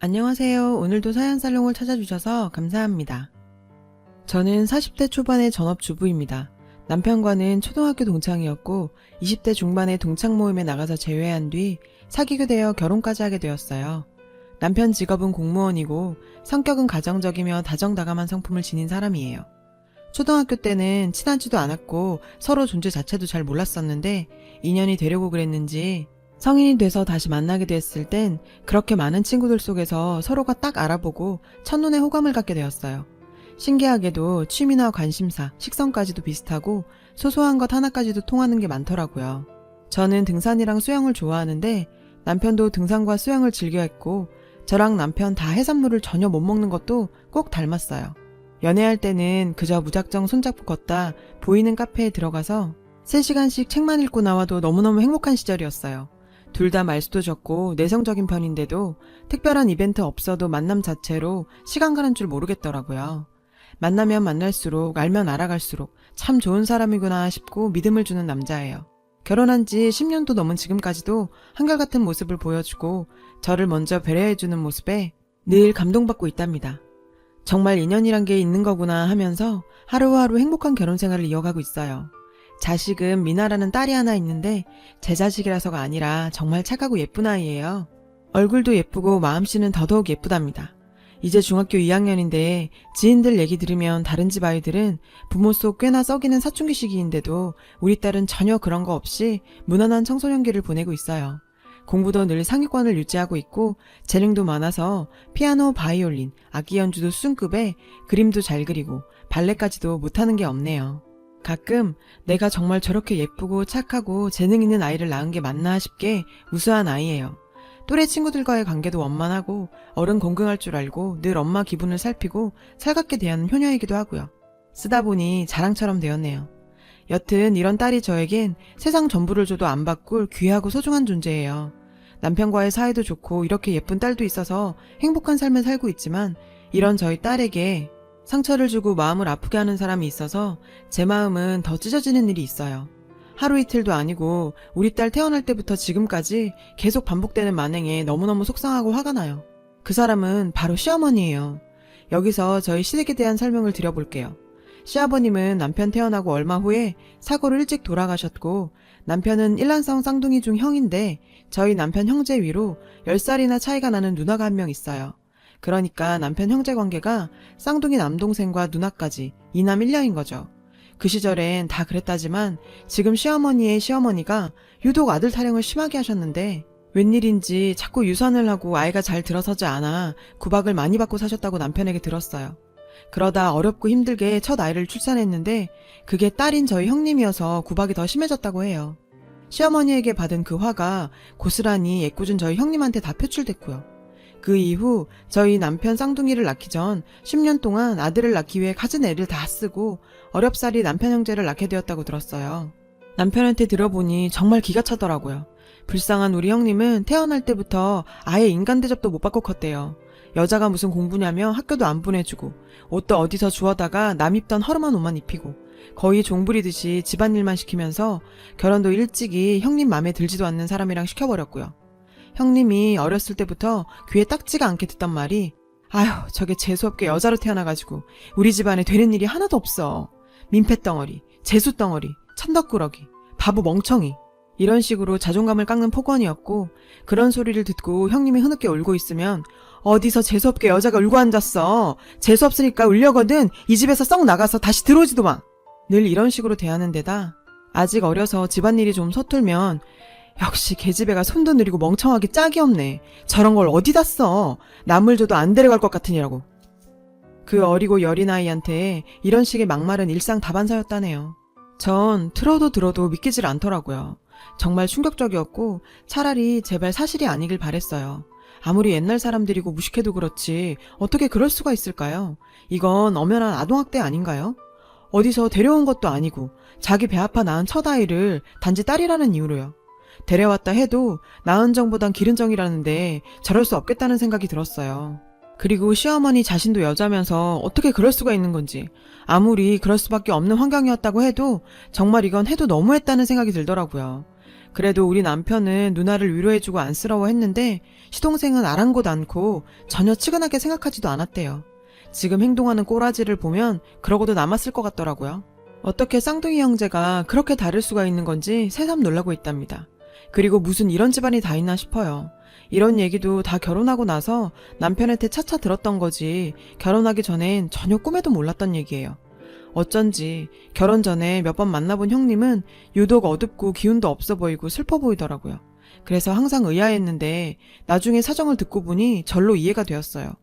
안녕하세요. 오늘도 사연살롱을 찾아주셔서 감사합니다. 저는 40대 초반의 전업주부입니다. 남편과는 초등학교 동창이었고 20대 중반에 동창 모임에 나가서 재회한 뒤 사귀게 되어 결혼까지 하게 되었어요. 남편 직업은 공무원이고 성격은 가정적이며 다정다감한 성품을 지닌 사람이에요. 초등학교 때는 친하지도 않았고 서로 존재 자체도 잘 몰랐었는데 인연이 되려고 그랬는지 성인이 돼서 다시 만나게 됐을 땐 그렇게 많은 친구들 속에서 서로가 딱 알아보고 첫눈에 호감을 갖게 되었어요. 신기하게도 취미나 관심사, 식성까지도 비슷하고 소소한 것 하나까지도 통하는 게 많더라고요. 저는 등산이랑 수영을 좋아하는데 남편도 등산과 수영을 즐겨했고 저랑 남편 다 해산물을 전혀 못 먹는 것도 꼭 닮았어요. 연애할 때는 그저 무작정 손잡고 걷다 보이는 카페에 들어가서 3시간씩 책만 읽고 나와도 너무너무 행복한 시절이었어요. 둘 다 말수도 적고 내성적인 편인데도 특별한 이벤트 없어도 만남 자체로 시간 가는 줄 모르겠더라고요. 만나면 만날수록 알면 알아갈수록 참 좋은 사람이구나 싶고 믿음을 주는 남자예요. 결혼한 지 10년도 넘은 지금까지도 한결같은 모습을 보여주고 저를 먼저 배려해주는 모습에 늘 감동받고 있답니다. 정말 인연이란 게 있는 거구나 하면서 하루하루 행복한 결혼 생활을 이어가고 있어요. 자식은 미나라는 딸이 하나 있는데 제 자식이라서가 아니라 정말 착하고 예쁜 아이예요. 얼굴도 예쁘고 마음씨는 더더욱 예쁘답니다. 이제 중학교 2학년인데 지인들 얘기 들으면 다른 집 아이들은 부모 속 꽤나 썩이는 사춘기 시기인데도 우리 딸은 전혀 그런 거 없이 무난한 청소년기를 보내고 있어요. 공부도 늘 상위권을 유지하고 있고 재능도 많아서 피아노, 바이올린, 악기 연주도 수준급에 그림도 잘 그리고 발레까지도 못하는 게 없네요. 가끔 내가 정말 저렇게 예쁘고 착하고 재능 있는 아이를 낳은 게 맞나 싶게 우수한 아이예요. 또래 친구들과의 관계도 원만하고 어른 공경할 줄 알고 늘 엄마 기분을 살피고 살갑게 대하는 효녀이기도 하고요. 쓰다 보니 자랑처럼 되었네요. 여튼 이런 딸이 저에겐 세상 전부를 줘도 안 바꿀 귀하고 소중한 존재예요. 남편과의 사이도 좋고 이렇게 예쁜 딸도 있어서 행복한 삶을 살고 있지만 이런 저희 딸에게 상처를 주고 마음을 아프게 하는 사람이 있어서 제 마음은 더 찢어지는 일이 있어요. 하루 이틀도 아니고 우리 딸 태어날 때부터 지금까지 계속 반복되는 만행에 너무너무 속상하고 화가 나요. 그 사람은 바로 시어머니예요. 여기서 저희 시댁에 대한 설명을 드려볼게요. 시아버님은 남편 태어나고 얼마 후에 사고로 일찍 돌아가셨고 남편은 일란성 쌍둥이 중 형인데 저희 남편 형제 위로 10살이나 차이가 나는 누나가 한 명 있어요. 그러니까 남편 형제 관계가 쌍둥이 남동생과 누나까지 2남 1녀인 거죠. 그 시절엔 다 그랬다지만 지금 시어머니의 시어머니가 유독 아들 타령을 심하게 하셨는데 웬일인지 자꾸 유산을 하고 아이가 잘 들어서지 않아 구박을 많이 받고 사셨다고 남편에게 들었어요. 그러다 어렵고 힘들게 첫 아이를 출산했는데 그게 딸인 저희 형님이어서 구박이 더 심해졌다고 해요. 시어머니에게 받은 그 화가 고스란히 애꿎은 저희 형님한테 다 표출됐고요. 그 이후 저희 남편 쌍둥이를 낳기 전 10년 동안 아들을 낳기 위해 갖은 애를 다 쓰고 어렵사리 남편 형제를 낳게 되었다고 들었어요. 남편한테 들어보니 정말 기가 차더라고요. 불쌍한 우리 형님은 태어날 때부터 아예 인간 대접도 못 받고 컸대요. 여자가 무슨 공부냐며 학교도 안 보내주고 옷도 어디서 주워다가 남 입던 허름한 옷만 입히고 거의 종부리듯이 집안일만 시키면서 결혼도 일찍이 형님 맘에 들지도 않는 사람이랑 시켜버렸고요. 형님이 어렸을 때부터 귀에 딱지가 않게 듣던 말이 아휴 저게 재수없게 여자로 태어나가지고 우리 집안에 되는 일이 하나도 없어. 민폐덩어리, 재수덩어리, 천덕꾸러기, 바보 멍청이 이런 식으로 자존감을 깎는 폭언이었고 그런 소리를 듣고 형님이 흐느껴 울고 있으면 어디서 재수없게 여자가 울고 앉았어. 재수없으니까 울려거든. 이 집에서 썩 나가서 다시 들어오지도 마. 늘 이런 식으로 대하는 데다 아직 어려서 집안일이 좀 서툴면 역시 계집애가 손도 느리고 멍청하게 짝이 없네. 저런 걸 어디다 써. 남을 줘도 안 데려갈 것 같으니라고. 그 어리고 여린 아이한테 이런 식의 막말은 일상 다반사였다네요. 전 들어도 믿기질 않더라고요. 정말 충격적이었고 차라리 제발 사실이 아니길 바랬어요. 아무리 옛날 사람들이고 무식해도 그렇지 어떻게 그럴 수가 있을까요? 이건 엄연한 아동학대 아닌가요? 어디서 데려온 것도 아니고 자기 배 아파 낳은 첫 아이를 단지 딸이라는 이유로요. 데려왔다 해도 낳은 정보단 기른 정이라는데 저럴 수 없겠다는 생각이 들었어요. 그리고 시어머니 자신도 여자면서 어떻게 그럴 수가 있는 건지 아무리 그럴 수밖에 없는 환경이었다고 해도 정말 이건 해도 너무했다는 생각이 들더라고요. 그래도 우리 남편은 누나를 위로해주고 안쓰러워했는데 시동생은 아랑곳 않고 전혀 측은하게 생각하지도 않았대요. 지금 행동하는 꼬라지를 보면 그러고도 남았을 것 같더라고요. 어떻게 쌍둥이 형제가 그렇게 다를 수가 있는 건지 새삼 놀라고 있답니다. 그리고 무슨 이런 집안이 다 있나 싶어요. 이런 얘기도 다 결혼하고 나서 남편한테 차차 들었던 거지 결혼하기 전엔 전혀 꿈에도 몰랐던 얘기예요. 어쩐지 결혼 전에 몇 번 만나본 형님은 유독 어둡고 기운도 없어 보이고 슬퍼 보이더라고요. 그래서 항상 의아했는데 나중에 사정을 듣고 보니 절로 이해가 되었어요.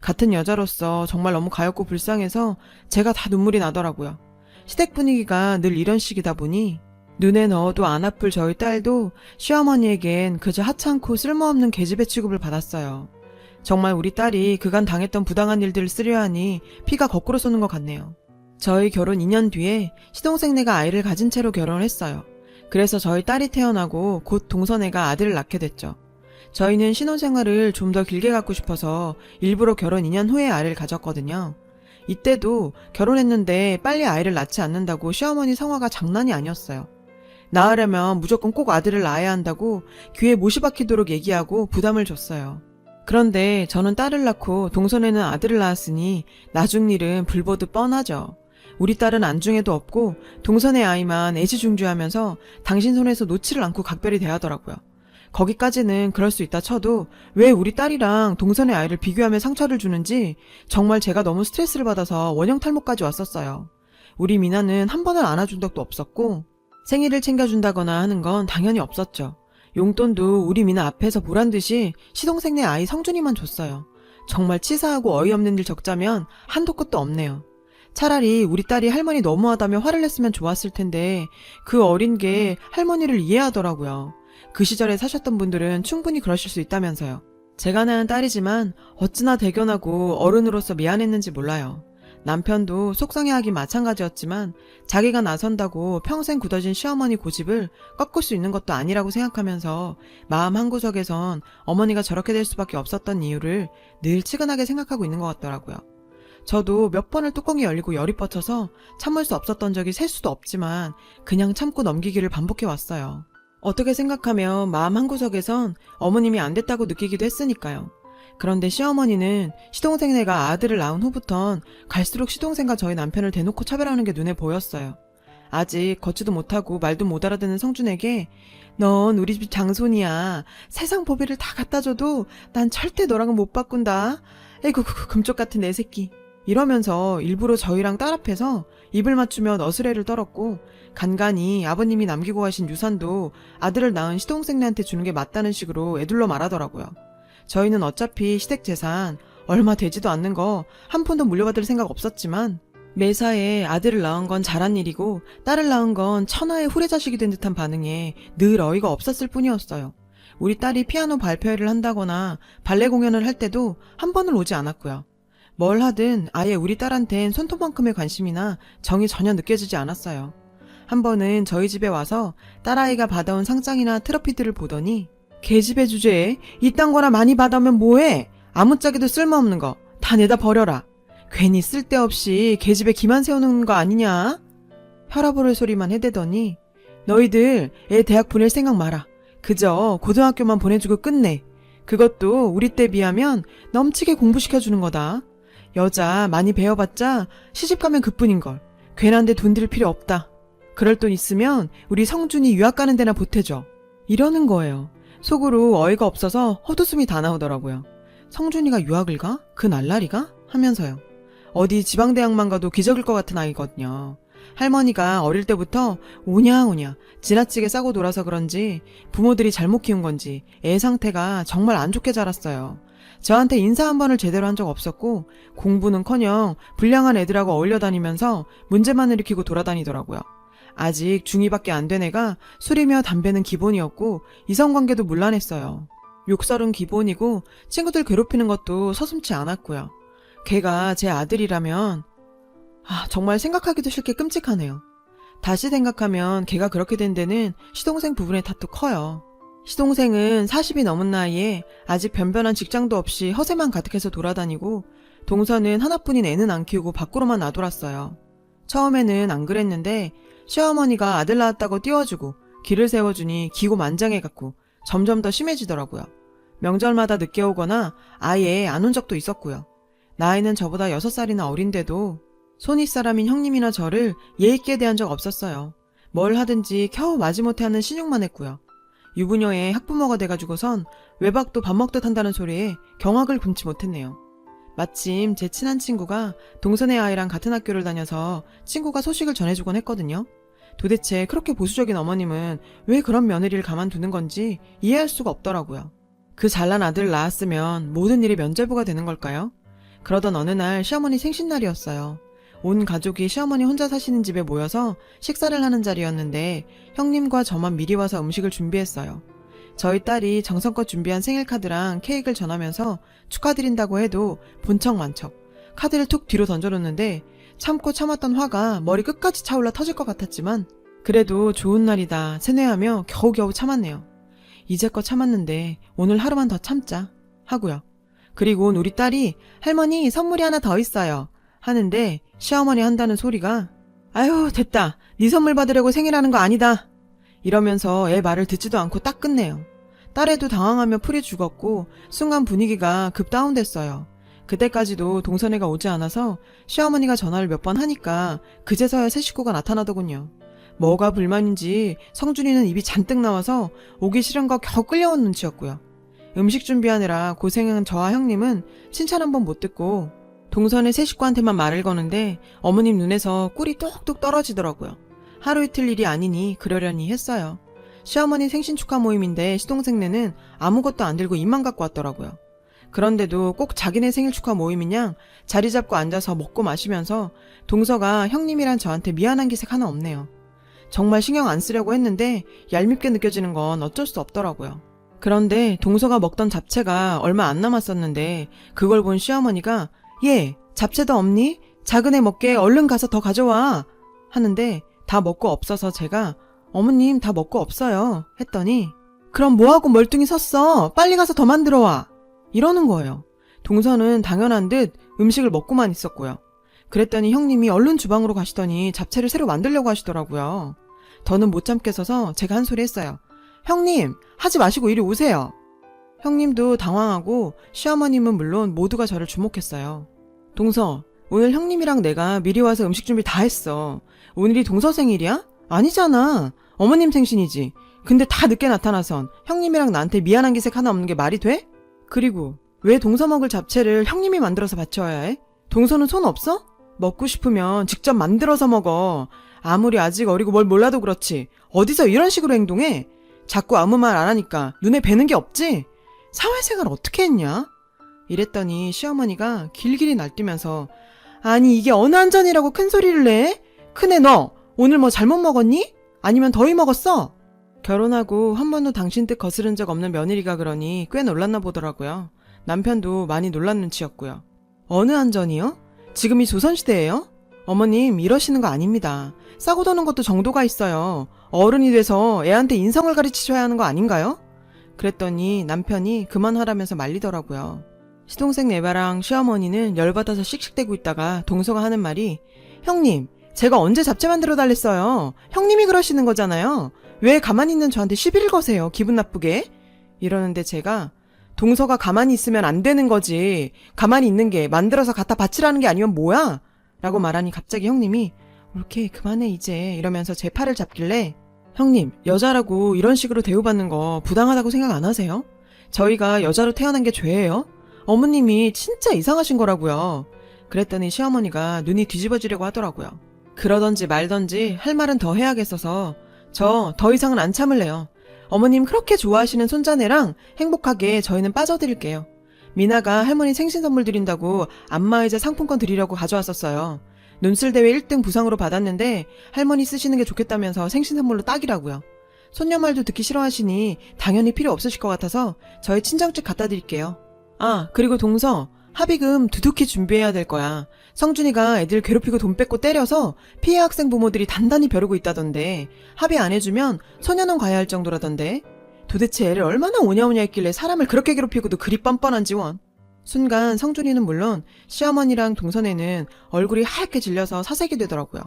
같은 여자로서 정말 너무 가엾고 불쌍해서 제가 다 눈물이 나더라고요. 시댁 분위기가 늘 이런 식이다 보니 눈에 넣어도 안 아플 저희 딸도 시어머니에겐 그저 하찮고 쓸모없는 계집애 취급을 받았어요. 정말 우리 딸이 그간 당했던 부당한 일들을 쓰려 하니 피가 거꾸로 쏘는 것 같네요. 저희 결혼 2년 뒤에 시동생네가 아이를 가진 채로 결혼을 했어요. 그래서 저희 딸이 태어나고 곧 동서네가 아들을 낳게 됐죠. 저희는 신혼생활을 좀 더 길게 갖고 싶어서 일부러 결혼 2년 후에 아이를 가졌거든요. 이때도 결혼했는데 빨리 아이를 낳지 않는다고 시어머니 성화가 장난이 아니었어요. 낳으려면 무조건 꼭 아들을 낳아야 한다고 귀에 못이 박히도록 얘기하고 부담을 줬어요. 그런데 저는 딸을 낳고 동서네는 아들을 낳았으니 나중 일은 불보듯 뻔하죠. 우리 딸은 안중에도 없고 동서네 아이만 애지중지하면서 당신 손에서 놓지를 않고 각별히 대하더라고요. 거기까지는 그럴 수 있다 쳐도 왜 우리 딸이랑 동서네 아이를 비교하며 상처를 주는지 정말 제가 너무 스트레스를 받아서 원형 탈모까지 왔었어요. 우리 미나는 한 번을 안아준 적도 없었고 생일을 챙겨준다거나 하는 건 당연히 없었죠. 용돈도 우리 미나 앞에서 보란 듯이 시동생네 아이 성준이만 줬어요. 정말 치사하고 어이없는 일 적자면 한도 끝도 없네요. 차라리 우리 딸이 할머니 너무하다며 화를 냈으면 좋았을 텐데 그 어린 게 할머니를 이해하더라고요. 그 시절에 사셨던 분들은 충분히 그러실 수 있다면서요. 제가 낳은 딸이지만 어찌나 대견하고 어른으로서 미안했는지 몰라요. 남편도 속상해하긴 마찬가지였지만 자기가 나선다고 평생 굳어진 시어머니 고집을 꺾을 수 있는 것도 아니라고 생각하면서 마음 한구석에선 어머니가 저렇게 될 수밖에 없었던 이유를 늘 측은하게 생각하고 있는 것 같더라고요. 저도 몇 번을 뚜껑이 열리고 열이 뻗쳐서 참을 수 없었던 적이 셀 수도 없지만 그냥 참고 넘기기를 반복해왔어요. 어떻게 생각하면 마음 한구석에선 어머님이 안 됐다고 느끼기도 했으니까요. 그런데 시어머니는 시동생네가 아들을 낳은 후부턴 갈수록 시동생과 저희 남편을 대놓고 차별하는 게 눈에 보였어요. 아직 걷지도 못하고 말도 못 알아듣는 성준에게 넌 우리 집 장손이야. 세상 보배를 다 갖다 줘도 난 절대 너랑은 못 바꾼다. 에이구 금쪽 같은 내 새끼. 이러면서 일부러 저희랑 딸 앞에서 입을 맞추며 너스레를 떨었고 간간히 아버님이 남기고 가신 유산도 아들을 낳은 시동생네한테 주는 게 맞다는 식으로 애둘러 말하더라고요. 저희는 어차피 시댁 재산 얼마 되지도 않는 거 한 푼도 물려받을 생각 없었지만 매사에 아들을 낳은 건 잘한 일이고 딸을 낳은 건 천하의 후레자식이 된 듯한 반응에 늘 어이가 없었을 뿐이었어요. 우리 딸이 피아노 발표회를 한다거나 발레 공연을 할 때도 한 번은 오지 않았고요. 뭘 하든 아예 우리 딸한텐 손톱만큼의 관심이나 정이 전혀 느껴지지 않았어요. 한 번은 저희 집에 와서 딸아이가 받아온 상장이나 트로피들을 보더니 계집애 주제에 이딴 거나 많이 받아오면 뭐해? 아무짝에도 쓸모없는 거 다 내다 버려라. 괜히 쓸데없이 계집애 기만 세우는 거 아니냐? 혈압오를 소리만 해대더니 너희들 애 대학 보낼 생각 마라. 그저 고등학교만 보내주고 끝내. 그것도 우리 때 비하면 넘치게 공부시켜주는 거다. 여자 많이 배워봤자 시집가면 그뿐인걸. 괜한데 돈 들 필요 없다. 그럴 돈 있으면 우리 성준이 유학 가는 데나 보태줘. 이러는 거예요. 속으로 어이가 없어서 헛웃음이 다 나오더라고요. 성준이가 유학을 가? 그 날라리가? 하면서요. 어디 지방대학만 가도 기적일 것 같은 아이거든요. 할머니가 어릴 때부터 오냐오냐 지나치게 싸고 놀아서 그런지 부모들이 잘못 키운 건지 애 상태가 정말 안 좋게 자랐어요. 저한테 인사 한 번을 제대로 한 적 없었고 공부는커녕 불량한 애들하고 어울려 다니면서 문제만 일으키고 돌아다니더라고요. 아직 중2밖에 안 된 애가 술이며 담배는 기본이었고 이성관계도 문란했어요. 욕설은 기본이고 친구들 괴롭히는 것도 서슴지 않았고요. 걔가 제 아들이라면 정말 생각하기도 싫게 끔찍하네요. 다시 생각하면 걔가 그렇게 된 데는 시동생 부분의 탓도 커요. 시동생은 40이 넘은 나이에 아직 변변한 직장도 없이 허세만 가득해서 돌아다니고 동서는 하나뿐인 애는 안 키우고 밖으로만 놔돌았어요. 처음에는 안 그랬는데 시어머니가 아들 낳았다고 띄워주고 길을 세워주니 기고만장해갖고 점점 더 심해지더라고요. 명절마다 늦게 오거나 아예 안 온 적도 있었고요. 나이는 저보다 6살이나 어린데도 손윗사람인 형님이나 저를 예의 있게 대한 적 없었어요. 뭘 하든지 겨우 마지못해 하는 신용만 했고요. 유부녀의 학부모가 돼가지고선 외박도 밥 먹듯 한다는 소리에 경악을 금치 못했네요. 마침 제 친한 친구가 동선의 아이랑 같은 학교를 다녀서 친구가 소식을 전해주곤 했거든요. 도대체 그렇게 보수적인 어머님은 왜 그런 며느리를 가만두는 건지 이해할 수가 없더라고요. 그 잘난 아들을 낳았으면 모든 일이 면죄부가 되는 걸까요? 그러던 어느 날 시어머니 생신날이었어요. 온 가족이 시어머니 혼자 사시는 집에 모여서 식사를 하는 자리였는데 형님과 저만 미리 와서 음식을 준비했어요. 저희 딸이 정성껏 준비한 생일 카드랑 케이크를 전하면서 축하드린다고 해도 본척만척 카드를 툭 뒤로 던져놓는데 참고 참았던 화가 머리 끝까지 차올라 터질 것 같았지만 그래도 좋은 날이다 세뇌하며 겨우겨우 참았네요. 이제껏 참았는데 오늘 하루만 더 참자 하고요. 그리고 우리 딸이 할머니 선물이 하나 더 있어요 하는데 시어머니 한다는 소리가 아유 됐다 네 선물 받으려고 생일하는 거 아니다 이러면서 애 말을 듣지도 않고 딱 끝내요. 딸애도 당황하며 풀이 죽었고 순간 분위기가 급 다운됐어요. 그때까지도 동선애가 오지 않아서 시어머니가 전화를 몇 번 하니까 그제서야 새 식구가 나타나더군요. 뭐가 불만인지 성준이는 입이 잔뜩 나와서 오기 싫은 거 겨우 끌려온 눈치였고요. 음식 준비하느라 고생한 저와 형님은 칭찬 한 번 못 듣고 동선의 새 식구한테만 말을 거는데 어머님 눈에서 꿀이 뚝뚝 떨어지더라고요. 하루 이틀 일이 아니니 그러려니 했어요. 시어머니 생신 축하 모임인데 시동생네는 아무것도 안 들고 입만 갖고 왔더라고요. 그런데도 꼭 자기네 생일 축하 모임이냐 자리 잡고 앉아서 먹고 마시면서 동서가 형님이란 저한테 미안한 기색 하나 없네요. 정말 신경 안 쓰려고 했는데 얄밉게 느껴지는 건 어쩔 수 없더라고요. 그런데 동서가 먹던 잡채가 얼마 안 남았었는데 그걸 본 시어머니가 얘 잡채도 없니? 작은 애 먹게 얼른 가서 더 가져와 하는데 다 먹고 없어서 제가 어머님 다 먹고 없어요 했더니 그럼 뭐하고 멀뚱히 섰어 빨리 가서 더 만들어 와 이러는 거예요. 동서는 당연한 듯 음식을 먹고만 있었고요. 그랬더니 형님이 얼른 주방으로 가시더니 잡채를 새로 만들려고 하시더라고요. 더는 못 참겠어서 제가 한 소리 했어요. 형님 하지 마시고 이리 오세요. 형님도 당황하고 시어머님은 물론 모두가 저를 주목했어요. 동서 오늘 형님이랑 내가 미리 와서 음식 준비 다 했어. 오늘이 동서 생일이야? 아니잖아. 어머님 생신이지. 근데 다 늦게 나타나선 형님이랑 나한테 미안한 기색 하나 없는 게 말이 돼? 그리고 왜 동서 먹을 잡채를 형님이 만들어서 바쳐야 해? 동서는 손 없어? 먹고 싶으면 직접 만들어서 먹어. 아무리 아직 어리고 뭘 몰라도 그렇지. 어디서 이런 식으로 행동해? 자꾸 아무 말 안 하니까 눈에 뵈는 게 없지? 사회생활 어떻게 했냐? 이랬더니 시어머니가 길길이 날뛰면서 아니 이게 어느 한전이라고 큰 소리를 내? 큰애 너 오늘 뭐 잘못 먹었니? 아니면 더위 먹었어? 결혼하고 한 번도 당신 뜻 거스른 적 없는 며느리가 그러니 꽤 놀랐나 보더라고요. 남편도 많이 놀란 눈치였고요. 어느 한전이요? 지금이 조선시대예요? 어머님 이러시는 거 아닙니다. 싸고 도는 것도 정도가 있어요. 어른이 돼서 애한테 인성을 가르치셔야 하는 거 아닌가요? 그랬더니 남편이 그만하라면서 말리더라고요. 시동생 내바랑 시어머니는 열받아서 씩씩대고 있다가 동서가 하는 말이 형님 제가 언제 잡채 만들어 달랬어요. 형님이 그러시는 거잖아요. 왜 가만히 있는 저한테 시비를 거세요. 기분 나쁘게. 이러는데 제가 동서가 가만히 있으면 안 되는 거지. 가만히 있는 게 만들어서 갖다 바치라는 게 아니면 뭐야? 라고 말하니 갑자기 형님이 옳게 그만해 이제 이러면서 제 팔을 잡길래 형님 여자라고 이런 식으로 대우받는 거 부당하다고 생각 안 하세요? 저희가 여자로 태어난 게 죄예요? 어머님이 진짜 이상하신 거라고요. 그랬더니 시어머니가 눈이 뒤집어지려고 하더라고요. 그러던지 말던지 할 말은 더 해야겠어서 저 더 이상은 안 참을래요. 어머님 그렇게 좋아하시는 손자네랑 행복하게 저희는 빠져드릴게요. 미나가 할머니 생신 선물 드린다고 안마의자 상품권 드리려고 가져왔었어요. 눈술대회 1등 부상으로 받았는데 할머니 쓰시는 게 좋겠다면서 생신 선물로 딱이라고요. 손녀 말도 듣기 싫어하시니 당연히 필요 없으실 것 같아서 저희 친정집 갖다 드릴게요. 아 그리고 동서 합의금 두둑히 준비해야 될 거야. 성준이가 애들 괴롭히고 돈 뺏고 때려서 피해 학생 부모들이 단단히 벼르고 있다던데 합의 안 해주면 소년원 가야 할 정도라던데 도대체 애를 얼마나 오냐오냐 했길래 사람을 그렇게 괴롭히고도 그리 뻔뻔한지 원. 순간 성준이는 물론 시어머니랑 동선애는 얼굴이 하얗게 질려서 사색이 되더라고요.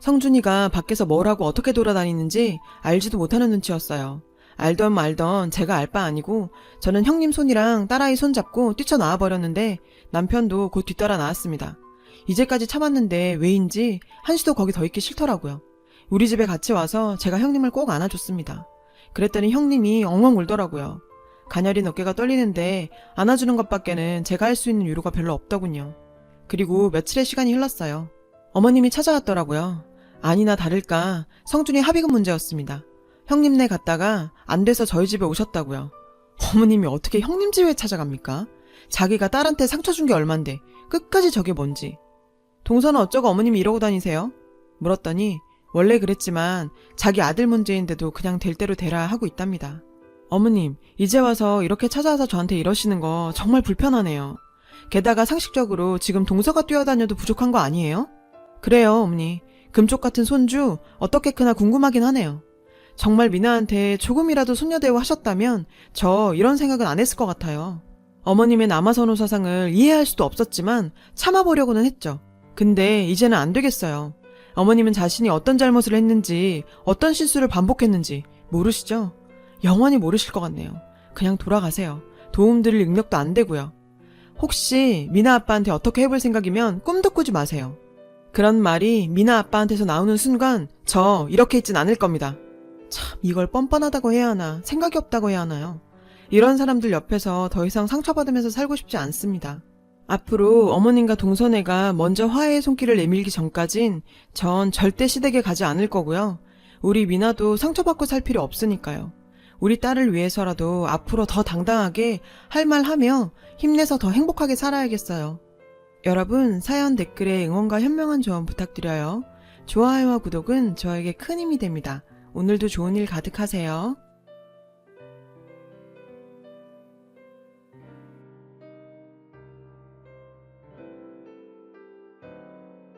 성준이가 밖에서 뭘 하고 어떻게 돌아다니는지 알지도 못하는 눈치였어요. 알던 말던 제가 알 바 아니고 저는 형님 손이랑 딸아이 손 잡고 뛰쳐나와 버렸는데 남편도 곧 뒤따라 나왔습니다. 이제까지 참았는데 왜인지 한시도 거기 더 있기 싫더라고요. 우리 집에 같이 와서 제가 형님을 꼭 안아줬습니다. 그랬더니 형님이 엉엉 울더라고요. 가녀린 어깨가 떨리는데 안아주는 것밖에는 제가 할 수 있는 유로가 별로 없더군요. 그리고 며칠의 시간이 흘렀어요. 어머님이 찾아왔더라고요. 아니나 다를까 성준이 합의금 문제였습니다. 형님네 갔다가 안 돼서 저희 집에 오셨다고요. 어머님이 어떻게 형님 집에 찾아갑니까? 자기가 딸한테 상처 준 게 얼만데 끝까지 저게 뭔지. 동서는 어쩌고 어머님이 이러고 다니세요? 물었더니 원래 그랬지만 자기 아들 문제인데도 그냥 될 대로 되라 하고 있답니다. 어머님, 이제 와서 이렇게 찾아와서 저한테 이러시는 거 정말 불편하네요. 게다가 상식적으로 지금 동서가 뛰어다녀도 부족한 거 아니에요? 그래요, 어머니. 금쪽 같은 손주 어떻게 크나 궁금하긴 하네요. 정말 미나한테 조금이라도 손녀대우 하셨다면 저 이런 생각은 안 했을 것 같아요. 어머님의 남아선호 사상을 이해할 수도 없었지만 참아보려고는 했죠. 근데 이제는 안 되겠어요. 어머님은 자신이 어떤 잘못을 했는지 어떤 실수를 반복했는지 모르시죠? 영원히 모르실 것 같네요. 그냥 돌아가세요. 도움드릴 능력도 안 되고요. 혹시 미나 아빠한테 어떻게 해볼 생각이면 꿈도 꾸지 마세요. 그런 말이 미나 아빠한테서 나오는 순간 저 이렇게 있진 않을 겁니다. 참 이걸 뻔뻔하다고 해야 하나 생각이 없다고 해야 하나요? 이런 사람들 옆에서 더 이상 상처받으면서 살고 싶지 않습니다. 앞으로 어머님과 동서네가 먼저 화해의 손길을 내밀기 전까진 전 절대 시댁에 가지 않을 거고요. 우리 미나도 상처받고 살 필요 없으니까요. 우리 딸을 위해서라도 앞으로 더 당당하게 할 말 하며 힘내서 더 행복하게 살아야겠어요. 여러분 사연 댓글에 응원과 현명한 조언 부탁드려요. 좋아요와 구독은 저에게 큰 힘이 됩니다. 오늘도 좋은 일 가득하세요.